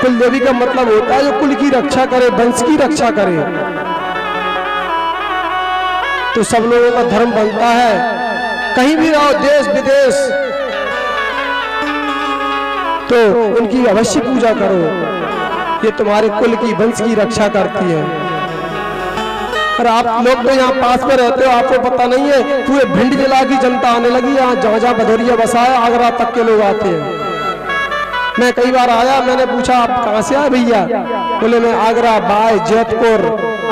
कुल देवी का मतलब होता है जो कुल की रक्षा करे, वंश की रक्षा करे। तो सब लोगों का धर्म बनता है, कहीं भी रहो देश विदेश, तो उनकी अवश्य पूजा करो, ये तुम्हारे कुल की वंश की रक्षा करती है। और आप लोग तो यहाँ पास में रहते हो, आपको पता नहीं है, पूरे भिंड जिला की जनता आने लगी यहाँ, जहाँ जहाँ भदौरिया बसा है आगरा तक के लोग आते हैं। मैं कई बार आया, मैंने पूछा आप कहाँ से आए भैया? बोले मैं आगरा, बाय, जैतपुर,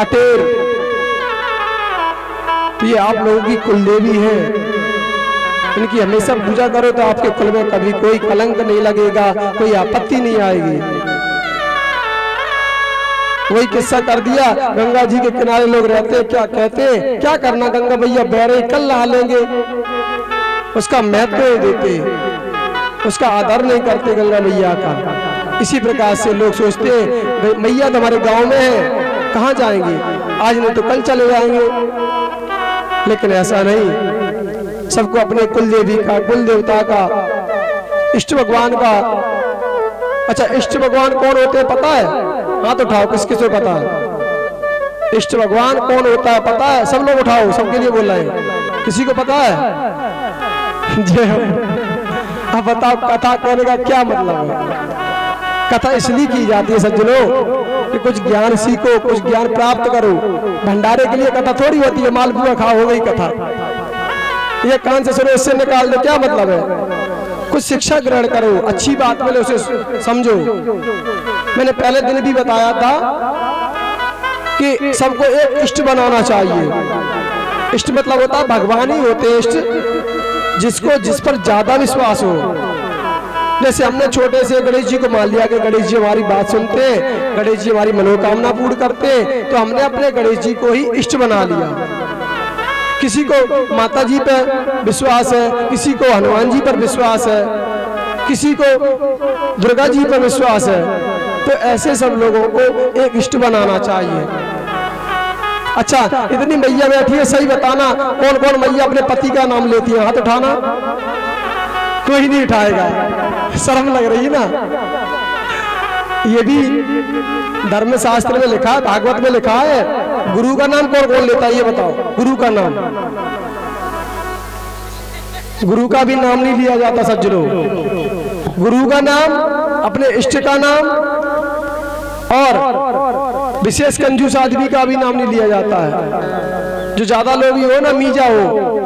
अटेर। तो ये आप लोगों की कुल देवी है, इनकी हमेशा पूजा करो तो आपके कुल में कभी कोई कलंक नहीं लगेगा, कोई आपत्ति नहीं आएगी। वही किस्सा कर दिया, गंगा जी के किनारे लोग रहते, क्या कहते, क्या करना गंगा भैया बहरे कल नहा लेंगे, उसका महत्व नहीं देते, उसका आदर नहीं करते गंगा मैया का। इसी प्रकार से लोग सोचते मैया तो हमारे गांव में है, कहाँ जाएंगे, आज नहीं तो कल चले जाएंगे। लेकिन ऐसा नहीं, सबको अपने कुल देवी का, कुल देवता का, इष्ट भगवान का। अच्छा, इष्ट भगवान कौन होते हैं पता है? हाथ उठाओ, किस किस को पता है इष्ट भगवान कौन होता है? पता है? सब लोग उठाओ, सबके लिए बोल रहे हैं, किसी को पता है? जय। अब बताओ कथा कहने का क्या मतलब है? कथा इसलिए की जाती है सज्जनों कि कुछ ज्ञान सीखो, कुछ ज्ञान प्राप्त करो। भंडारे के लिए कथा थोड़ी होती है, मालपुआ खाओ हो गई कथा, ये कान से सुनो इससे निकाल दो, क्या मतलब है? कुछ शिक्षा ग्रहण करो, अच्छी बात मिले उसे समझो। मैंने पहले दिन भी बताया था कि सबको एक इष्ट बनाना चाहिए। इष्ट मतलब होता है भगवान ही होते हैं इष्ट, जिसको जिस पर ज्यादा विश्वास हो। जैसे हमने छोटे से गणेश जी को मान लिया कि गणेश जी हमारी बात सुनते हैं, गणेश जी हमारी मनोकामना पूर्ण करते हैं, तो हमने अपने गणेश जी को ही इष्ट बना लिया। किसी को माता जी पर विश्वास है, किसी को हनुमान जी पर विश्वास है, किसी को दुर्गा जी पर विश्वास है, तो ऐसे सब लोगों को एक इष्ट बनाना चाहिए। अच्छा, इतनी मैया बैठी है, सही बताना कौन कौन मैया अपने पति का नाम लेती है? हाथ उठाना। कोई नहीं उठाएगा, शर्म लग रही है ना। ये भी धर्म शास्त्र में लिखा है, भागवत में लिखा है, गुरु का नाम कौन कौन लेता है ये बताओ? गुरु का नाम, गुरु का भी नाम नहीं लिया जाता सज्जनों। गुरु का नाम, अपने इष्ट का नाम, और विशेष कंजूस आदमी का भी नाम नहीं लिया जाता है। जो ज्यादा लोग ही हो ना, मीजा हो।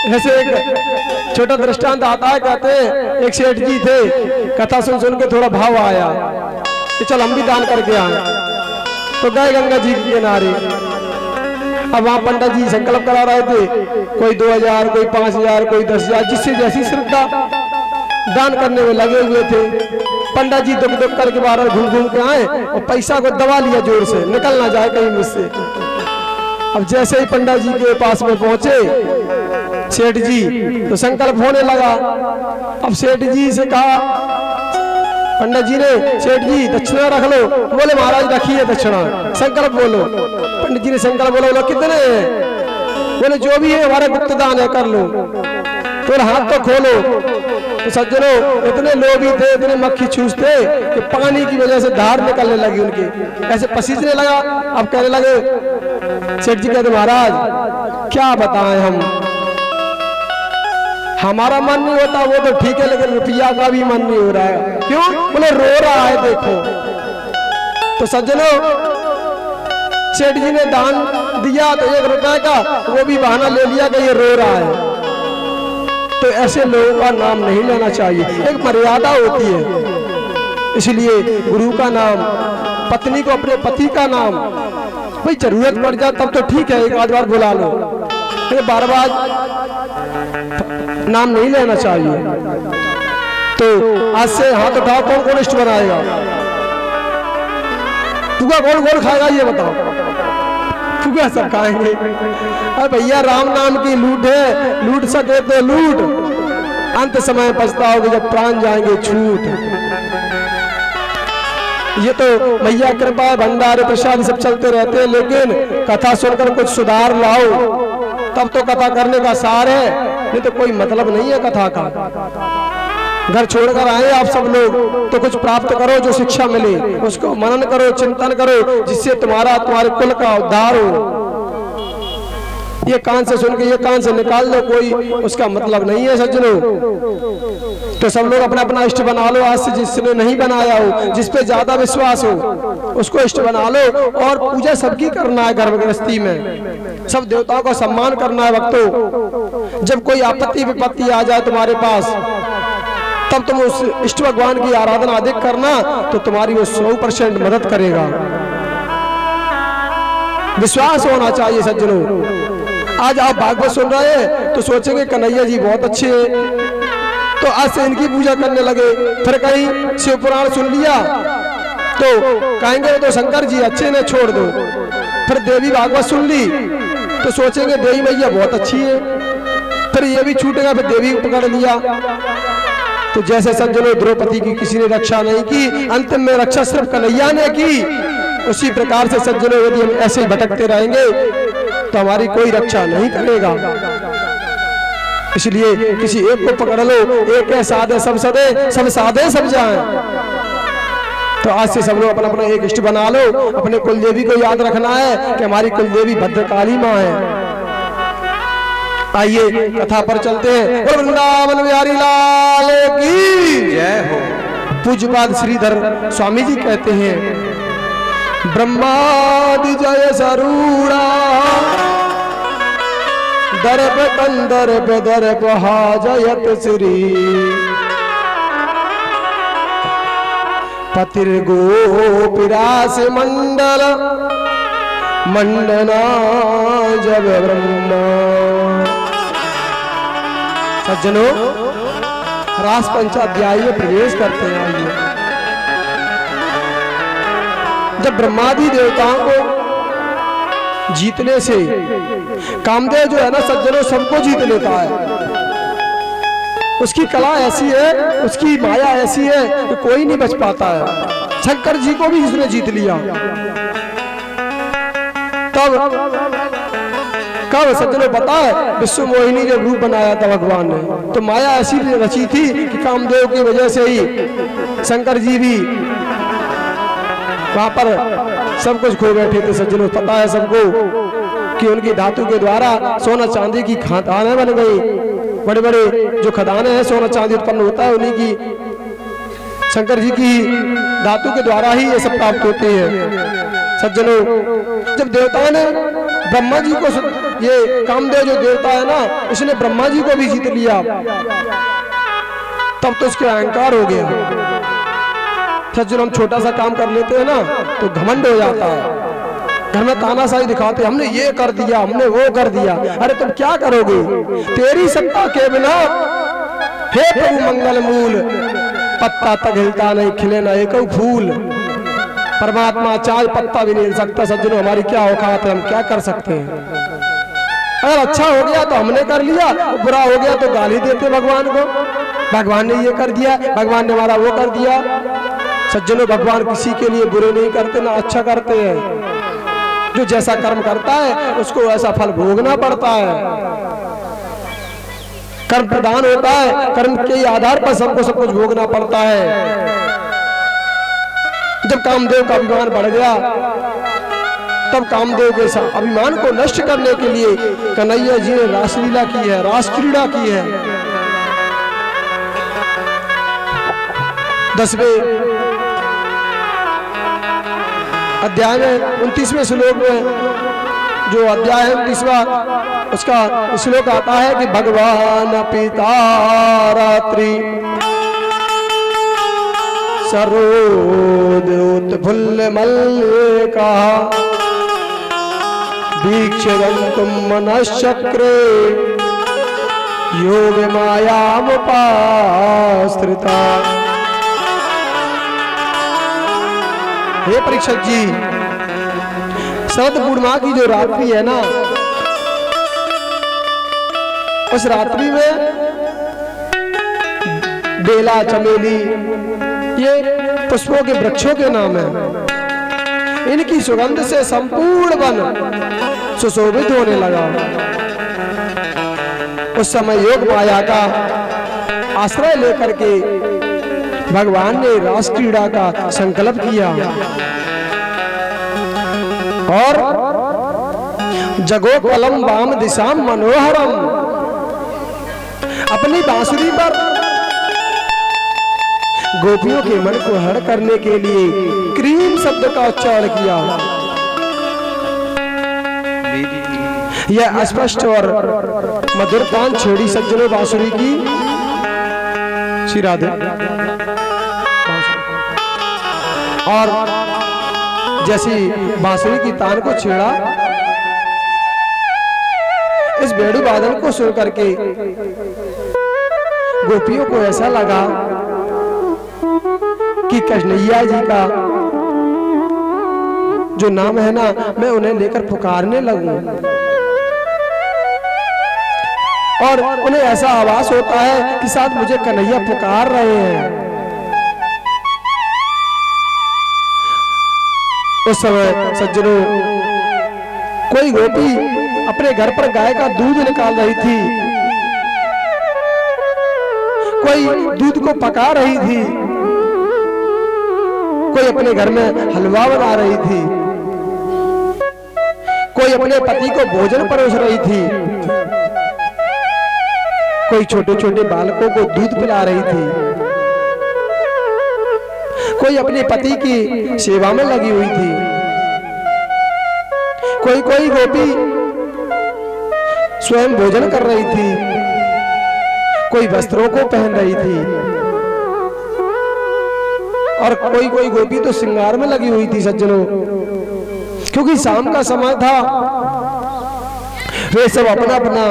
ऐसे एक छोटा दृष्टांत आता है, कहते हैं एक सेठ जी थे, कथा सुन सुन के थोड़ा भाव आया कि चल हम भी दान करके आए, तो गए गंगा जी के किनारे। अब वहां पंडित जी संकल्प करा रहे थे, कोई 2000, कोई 5000, कोई 10,000, जिससे जैसी श्रद्धा दान करने में लगे हुए थे। पंडित जी दुख दुख करके बाहर घूम घूम के आए और पैसा को दबा लिया जोर से, निकल ना जाए कहीं मुझसे। अब जैसे ही पंडित जी के पास में पहुंचे सेठ जी, तो संकल्प होने लगा। अब सेठ जी से कहा, पंडित जी ने, सेठ जी दक्षिणा रख लो। बोले महाराज रखिए दक्षिणा, संकल्प बोलो। पंडित जी ने संकल्प बोला, कितने हैं? बोले जो भी है हमारा गुप्त दान है, कर लो। तो हाथ तो खोलो। तो सज्जनों इतने लोभी थे, इतने मक्खी चूसते कि पानी की वजह से धार निकलने लगी उनके, ऐसे पसीजने लगा। अब कहने लगे, सेठ जी कहते महाराज क्या बताएं हम, हमारा मन नहीं होता वो तो ठीक है, लेकिन रुपया का भी मन नहीं हो रहा है। क्यों? बोले रो रहा है देखो। तो सज्जनों सेठ जी ने दान दिया तो 1 रुपए का, वो भी बहाना ले लिया कि ये रो रहा है। तो ऐसे लोगों का नाम नहीं लेना चाहिए, एक मर्यादा होती है। इसलिए गुरु का नाम, पत्नी को अपने पति का नाम, भाई जरूरत पड़ जाए तब तो ठीक है, एक आध बार बुला लो, बार बार नाम नहीं लेना चाहिए। तो आज से हाथ उठाओ, कौन कौन इष्ट बनाएगा? पुआ कौन कौन खाएगा ये बताओ? पुआ सब खाएंगे। अरे भैया राम नाम की लूट है, लूट सके तो लूट, अंत समय पछताओगे जब प्राण जाएंगे छूट। ये तो मैया कृपा, भंडारे प्रसाद सब चलते रहते हैं, लेकिन कथा सुनकर कुछ सुधार लाओ तब तो कथा करने का सार है, नहीं तो कोई मतलब नहीं है कथा का। घर छोड़कर आए आप सब लोग, तो कुछ प्राप्त करो, जो शिक्षा मिले उसको मनन करो, चिंतन करो, जिससे तुम्हारे कुल का उद्धार हो। ये कान से सुन के ये कान से निकाल दो, कोई उसका मतलब नहीं है सज्जनों। तो सब लोग अपना अपना इष्ट बना लो आज से, जिसने नहीं बनाया हो, जिस पे ज्यादा विश्वास हो उसको इष्ट बना लो। और पूजा सबकी करना है, गर्भ गृहस्थी में सब देवताओं का सम्मान करना है। भक्तों, जब कोई आपत्ति विपत्ति आ जाए तुम्हारे पास, तब तुम उस इष्ट भगवान की आराधना अधिक करना, तो तुम्हारी वो 100% मदद करेगा। विश्वास होना चाहिए सज्जनों। आज आप भागवत सुन रहे हैं तो सोचेंगे कन्हैया जी बहुत अच्छे हैं, तो आज से इनकी पूजा करने लगे। फिर कहीं शिव पुराण सुन लिया तो कहेंगे तो शंकर जी अच्छे ने, छोड़ दो। फिर देवी भागवत सुन ली तो सोचेंगे देवी मैया बहुत अच्छी है, फिर ये भी छूटेगा, फिर देवी को पकड़ लिया। तो जैसे सज्जनों द्रौपदी की किसी ने रक्षा नहीं की, अंतिम में रक्षा सिर्फ कन्हैया ने की, उसी प्रकार से सज्जनों यदि हम ऐसे ही भटकते रहेंगे तो हमारी कोई रक्षा नहीं करेगा। इसलिए किसी एक को पकड़ लो, एक है साधे सब सदे, सब साधे सब जाएं। तो आज से सब लोग अपना अपना एक इष्ट बना लो। अपने कुलदेवी को याद रखना है कि हमारी कुलदेवी भद्रकाली माँ है। आइए कथा पर चलते हैं। वृंदावन बिहारी लाल की जय हो। पूज्यपाद श्रीधर स्वामी जी कहते हैं, ब्रह्मादि जय सरूड़ा दर्प कंदर्प दर्प हाजयत श्री पतिर्गोपिरास मंडल मंडना जब ब्रह्मा। सज्जनों, रास पंचाध्याय में प्रवेश करते हैं। आइए, जब ब्रह्मादि देवताओं को जीतने से कामदेव जो है ना सज्जनों सबको जीत लेता है। उसकी कला ऐसी है, उसकी माया ऐसी है कि कोई नहीं बच पाता है। शंकर जी को भी इसने जीत लिया। कब सज्जनों पता है, विश्व मोहिनी जब रूप बनाया था भगवान ने, तो माया ऐसी रची थी कि कामदेव की वजह से ही शंकर जी भी वहां पर सब कुछ खो बैठे थे। सज्जनों पता है सबको कि उनकी धातु के द्वारा सोना चांदी की खदानें बन गई। बड़े बड़े जो खदानें हैं, सोना चांदी उत्पन्न होता है, उन्हीं की शंकर जी की धातु के द्वारा ही ये सब प्राप्त होते हैं। सज्जनों, जब देवताओं ने ब्रह्मा जी को, ये कामदेव जो देवता है ना, इसने ब्रह्मा जी को भी जीत लिया, तब तो उसके अहंकार हो गया। सज्जनों, हम छोटा सा काम कर लेते हैं ना तो घमंड हो जाता है। घर में तानाशाही दिखाते, हमने ये कर दिया, हमने वो कर दिया। अरे तुम क्या करोगे? तेरी सत्ता के बिना हे प्रभु मंगल मूल, पत्ता तक हिलता नहीं, खिले ना एक फूल। परमात्मा चाय पत्ता भी नहीं हिल सकता। सज्जनों, हमारी क्या औकात है, हम क्या कर सकते हैं? अगर अच्छा हो गया तो हमने कर लिया, बुरा हो गया तो गाली देते भगवान को, भगवान ने ये कर दिया, भगवान ने हमारा वो कर दिया। सज्जनों, भगवान किसी के लिए बुरे नहीं करते ना अच्छा करते हैं। जो जैसा कर्म करता है उसको ऐसा फल भोगना पड़ता है। कर्म प्रदान होता है, कर्म के आधार पर सबको सब कुछ भोगना पड़ता है। जब कामदेव का अभिमान बढ़ गया, तब कामदेव के अभिमान को नष्ट करने के लिए कन्हैया जी ने रासलीला की है, रास क्रीड़ा की है। 10वें अध्याय में 29वें श्लोक में जो अध्याय है 29वां, उसका श्लोक आता है कि भगवान पिता रात्रि सरोद उत्फुल्ल मल्लिका दीक्षितंतुम मनश्चक्रे योग मायामुपाश्रिता। हे परीक्षक जी, शरद पूर्णिमा की जो रात्रि है ना, उस रात्रि में बेला, चमेली, ये पुष्पों के वृक्षों के नाम है। इनकी सुगंध से संपूर्ण वन सुशोभित होने लगा। उस समय योग माया का आश्रय लेकर के भगवान ने रास क्रीड़ा का संकल्प किया और जगो कलम वाम दिशाम मनोहरम, अपनी बांसुरी पर गोपियों के मन को हर करने के लिए क्रीम शब्द का उच्चारण किया। यह स्पष्ट और मधुर तान छोड़ी सज्जनों बांसुरी की। श्री राधे। और जैसी बांसुरी की तान को छेड़ा, इस बेड़ू वादन को सुन करके गोपियों को ऐसा लगा कि कन्हैया जी का जो नाम है ना, मैं उन्हें लेकर पुकारने लगूं। और उन्हें ऐसा आवाज होता है कि शायद मुझे कन्हैया पुकार रहे हैं। उस समय सज्जनों, कोई गोपी अपने घर पर गाय का दूध निकाल रही थी, कोई दूध को पका रही थी, कोई अपने घर में हलवा बना रही थी, कोई अपने पति को भोजन परोस रही थी, कोई छोटे छोटे बालकों को दूध पिला रही थी, कोई अपने पति की सेवा में लगी हुई थी, कोई कोई गोपी स्वयं भोजन कर रही थी, कोई वस्त्रों को पहन रही थी, और कोई कोई गोपी तो श्रृंगार में लगी हुई थी सज्जनों। क्योंकि शाम का समय था, वे सब अपना अपना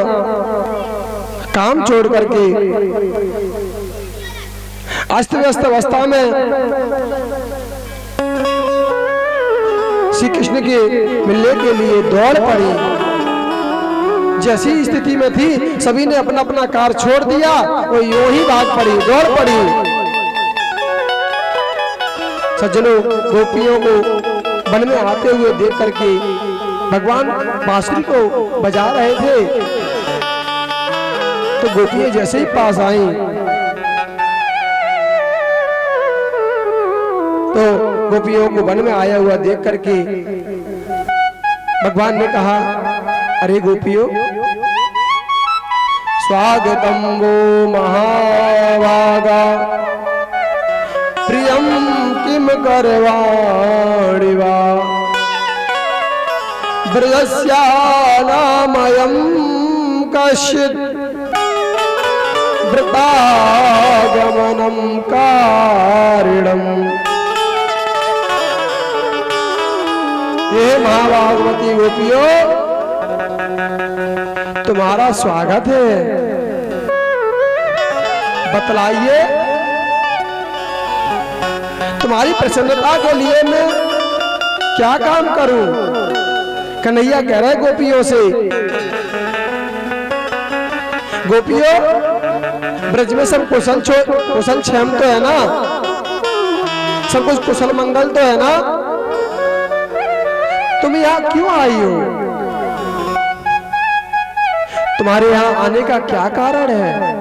काम छोड़ करके अस्त व्यस्त अवस्था में श्री कृष्ण के मिलने के लिए दौड़ पड़ी। जैसी स्थिति में थी, सभी ने अपना अपना कार्य छोड़ दिया और यूं ही भाग पड़ी, दौड़ पड़ी। सज्जनों, गोपियों को वन में आते हुए देख करके भगवान बांसुरी को बजा रहे थे, तो गोपियां जैसे ही पास आई तो गोपियों को वन में आया हुआ देख करके भगवान ने कहा, अरे गोपियों, स्वागतम वो महाभागा प्रियम किम करवाणि वा ब्रजस्यानामयं कश्चित् वृतागमनं कारिणम्। ये महाभागवती गोपियों, तुम्हारा स्वागत है। बतलाइए, तुम्हारी प्रसन्नता के लिए मैं क्या काम करूं? कन्हैया कह रहे गोपियों से, गोपियों, ब्रज में सब कुशल क्षेम तो है ना? सब कुछ कुशल मंगल तो है ना? तुम यहाँ क्यों आई हो? तुम्हारे यहाँ आने का क्या कारण है?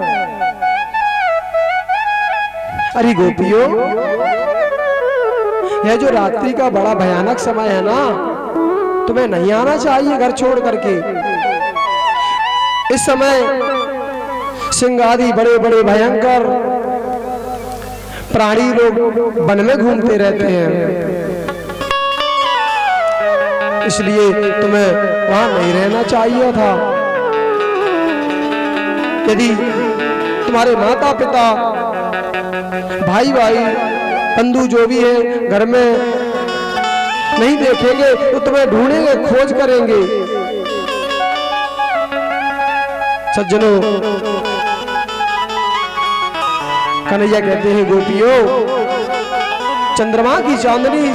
अरे गोपियों, यह जो रात्रि का बड़ा भयानक समय है ना, तुम्हें नहीं आना चाहिए घर छोड़ करके। इस समय सिंह आदि बड़े बड़े भयंकर प्राणी लोग वन में घूमते रहते हैं, इसलिए तुम्हें वहां नहीं रहना चाहिए था। यदि तुम्हारे माता पिता, भाई भाई, बंधु जो भी है घर में नहीं देखेंगे तो तुम्हें ढूंढेंगे, खोज करेंगे। सज्जनों, कन्हैया कहते हैं, गोपियों, चंद्रमा की चांदनी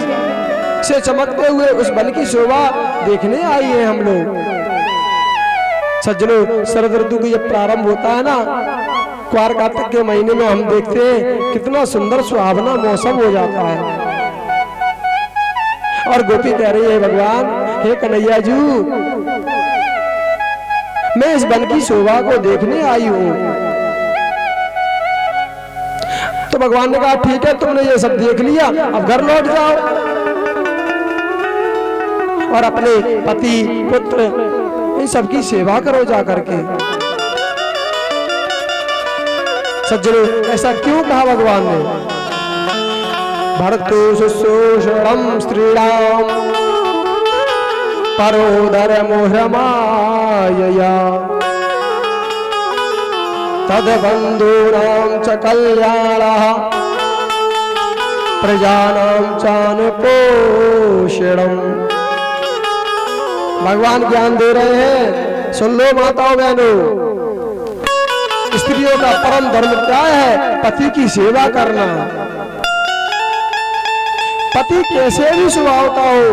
से चमकते हुए उस वन की शोभा देखने आई है हम लोग। सज्जनों, शरद ऋतु का जब प्रारंभ होता है ना, क्वार कार्तिक के महीने में हम देखते हैं कितना सुंदर सुहावना मौसम हो जाता है। और गोपी कह रही है, भगवान, हे कन्हैया जी, मैं इस वन की शोभा को देखने आई हूं। भगवान ने कहा ठीक है, तुमने ये सब देख लिया, अब घर लौट जाओ और अपने पति पुत्र इन सबकी सेवा करो जा करके। सज्जनों, ऐसा क्यों कहा भगवान ने? भर्तु शुश्रूषणं स्त्रीणां परो धर्मोह्रमायया तद्बन्धूनां च कल्याणः प्रजानां चानुपोषणम्। भगवान ज्ञान दे रहे हैं, सुन लो माताओं बहनों, स्त्रियों का परम धर्म क्या है? पति की सेवा करना। पति कैसे भी स्वभाव का हो,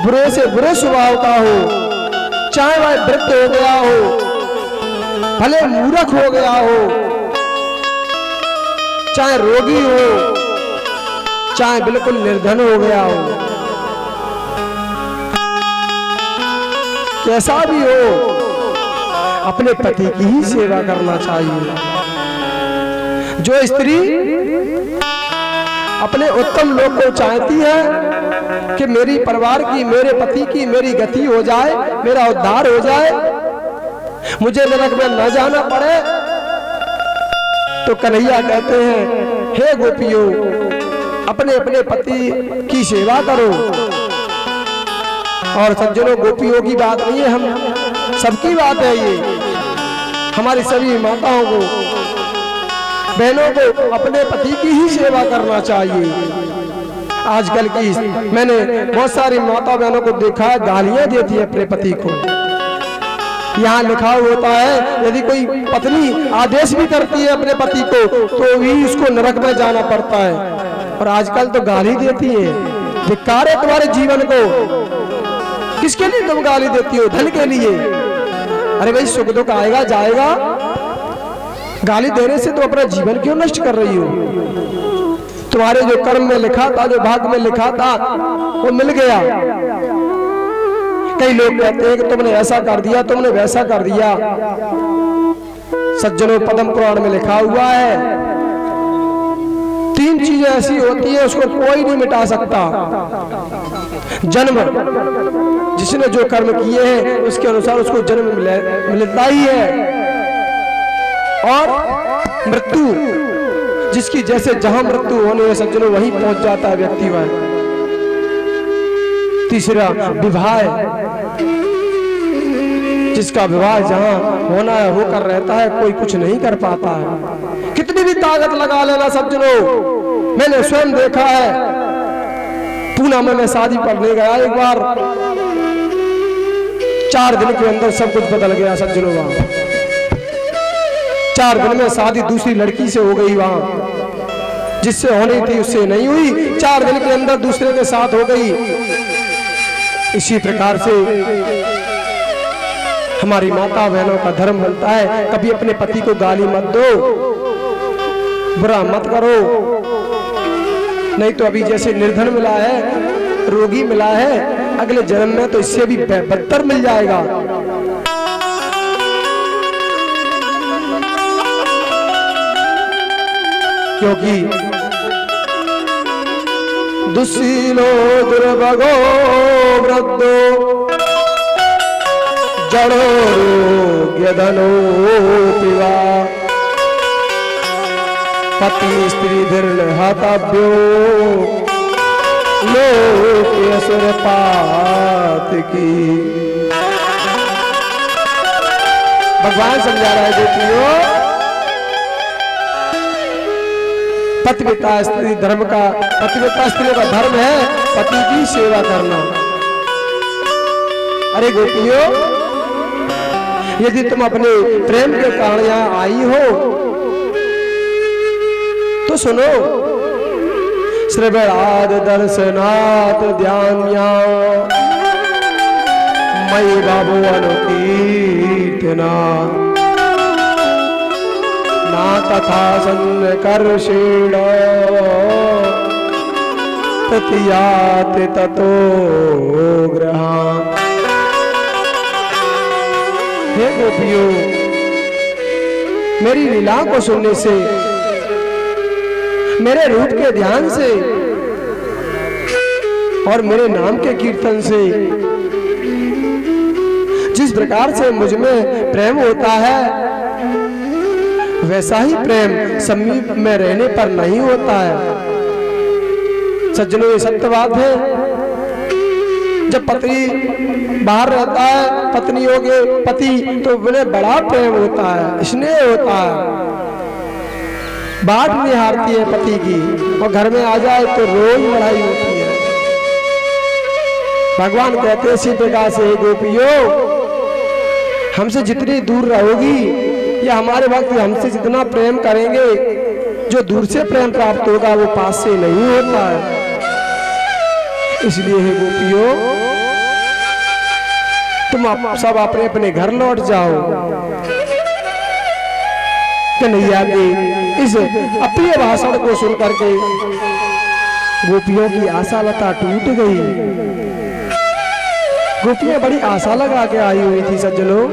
बुरे से बुरे स्वभाव का हो, चाहे वह वृद्ध हो गया हो, भले मूर्ख हो गया हो, चाहे रोगी हो, चाहे बिल्कुल निर्धन हो गया हो, कैसा भी हो, अपने पति की ही सेवा करना चाहिए। जो स्त्री अपने उत्तम लोक को चाहती है कि मेरी परिवार की, मेरे पति की मेरी गति हो जाए, मेरा उद्धार हो जाए, मुझे नरक में न जाना पड़े, तो कन्हैया कहते हैं, हे गोपियों, अपने अपने पति की सेवा करो। और सज्जनों, गोपियों की बात नहीं है, हम सबकी बात है ये। हमारी सभी माताओं को, बहनों को अपने पति की ही सेवा करना चाहिए। आजकल की मैंने बहुत सारी माता बहनों को देखा है, गालियां देती है अपने पति को। यहाँ लिखा होता है, यदि कोई पत्नी आदेश भी करती है अपने पति को तो भी उसको नरक में जाना पड़ता है। और आजकल तो गाली देती है। धिक्कार है तुम्हारे जीवन को। किसके लिए तुम गाली देती हो? धन के लिए। अरे भाई, सुख दुख आएगा जाएगा, गाली देने से तो अपना जीवन क्यों नष्ट कर रही हो? तुम्हारे जो कर्म में लिखा था, जो भाग में लिखा था, वो मिल गया। कई लोग कहते हैं कि तुमने ऐसा कर दिया, तुमने वैसा कर दिया। सज्जनों, पद्म पुराण में लिखा हुआ है, 3 चीजें ऐसी होती है उसको कोई नहीं मिटा सकता। जन्म, जिसने जो कर्म किए हैं उसके अनुसार उसको जन्म मिलता ही है। और मृत्यु, जिसकी जैसे जहां मृत्यु होने है सज्जनों, वहीं पहुंच जाता है व्यक्ति वह। तीसरा विवाह, जिसका विवाह जहां होना है होकर रहता है, कोई कुछ नहीं कर पाता है। कितनी भी ताकत लगा लेना सज्जनों, मैंने स्वयं देखा है। पूना में मैं शादी पढ़ने गया एक बार, 4 दिन के अंदर सब कुछ बदल गया सज्जनों। वहां 4 दिन में शादी दूसरी लड़की से हो गई, वहां जिससे होनी थी उससे नहीं हुई, 4 दिन के अंदर दूसरे के साथ हो गई। इसी प्रकार से हमारी माता बहनों का धर्म बनता है, कभी अपने पति को गाली मत दो, बुरा मत करो, नहीं तो अभी जैसे निर्धन मिला है, रोगी मिला है, अगले जन्म में तो इससे भी बदतर मिल जाएगा। क्योंकि दुस्सीलो दुर्भगो वृद्धो जड़ो रोग्यधनो पिवा पति स्त्री धीर्णहतभ्यो लोके असुरपात की। भगवान समझा रहा है बेटियों, पतिव्रता स्त्री धर्म का, पतिव्रता स्त्रियों का धर्म है पति की सेवा करना। अरे गोपियों, यदि तुम अपने प्रेम के कारण यहाँ आई हो तो सुनो, श्रवणाद दर्शनात् ध्यान्या मयि बाबू अनुकीर्तना ना तथा सन्निकर्षेण ततियाति ततो गृहान्। हे गोपियों, मेरी लीला को सुनने से मेरे रूप के ध्यान से और मेरे नाम के कीर्तन से जिस प्रकार से मुझ में प्रेम होता है, वैसा ही प्रेम समीप में रहने पर नहीं होता है। सज्जनों, ये सत्य बात है। जब पति बाहर रहता है, पत्नियों के पति, तो बड़े बड़ा प्रेम होता है, स्नेह होता है, बाट निहारती है पति की, और घर में आ जाए तो रोज लड़ाई होती है। भगवान कहते हैं इसी प्रकार से गोपियों, हमसे जितनी दूर रहोगी या हमारे भक्त हमसे जितना प्रेम करेंगे, जो दूर से प्रेम प्राप्त होगा वो पास से नहीं होता है। इसलिए हे गोपियों, तुम सब अपने अपने घर लौट जाओ। कन्हैया के इस अप्रिय भाषण को सुन करके गोपियों की आशा लता टूट गई। गोपियां बड़ी आशा लगा के आई हुई थी सज्जनों,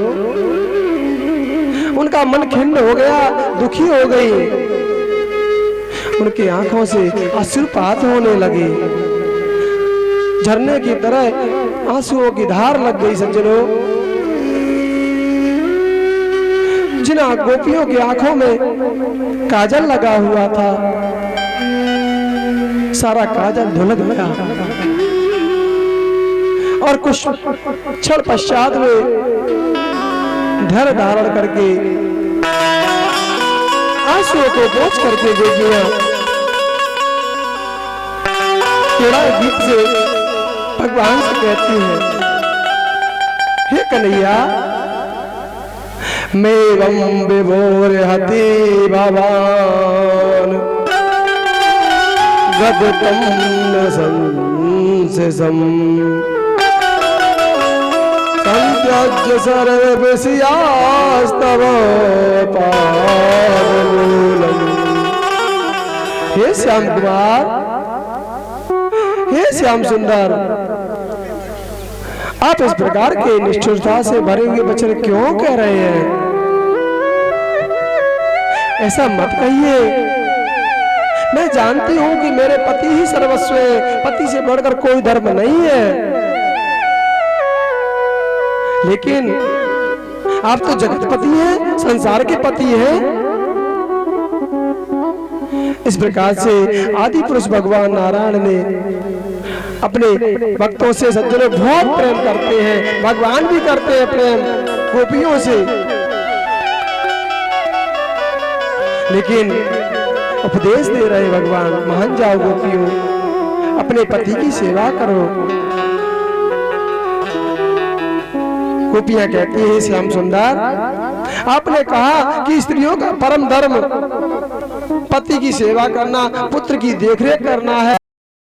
उनका मन खिन्न हो गया, दुखी हो गई, उनकी आंखों से अश्रुपात होने लगे, झरने की तरह आंसुओं की धार लग गई। सज्जनों, जिन गोपियों की आंखों में काजल लगा हुआ था, सारा काजल धुल गया और कुछ क्षण पश्चात में धैर्य धारण करके आंसुओं को पोंछ करके गोपियां केड़ा गीत से भगवान से कहती है, हे कन्हैया, मेवं विभोर हति भवान गदतम न संशयम् संत्यज्य सर्वस्यास्तव पादमूलम्। हे श्याम कुमार, हे श्याम सुंदर, आप इस प्रकार के निष्ठुरता से भरे हुए वचन क्यों कह रहे हैं? ऐसा मत कहिए। मैं जानती हूं कि मेरे पति ही सर्वस्व है, पति से बढ़कर कोई धर्म नहीं है, लेकिन आप तो जगतपति हैं, संसार के पति हैं। इस प्रकार से आदि पुरुष भगवान नारायण ने अपने भक्तों से सज्जनों बहुत प्रेम करते हैं, भगवान भी करते हैं प्रेम गोपियों से, लेकिन उपदेश दे रहे भगवान, मान जाओ गोपियों, अपने पति की सेवा करो। गोपियां कहती है, श्याम सुंदर, आपने कहा कि स्त्रियों का परम धर्म पति की सेवा करना, पुत्र की देखरेख करना है।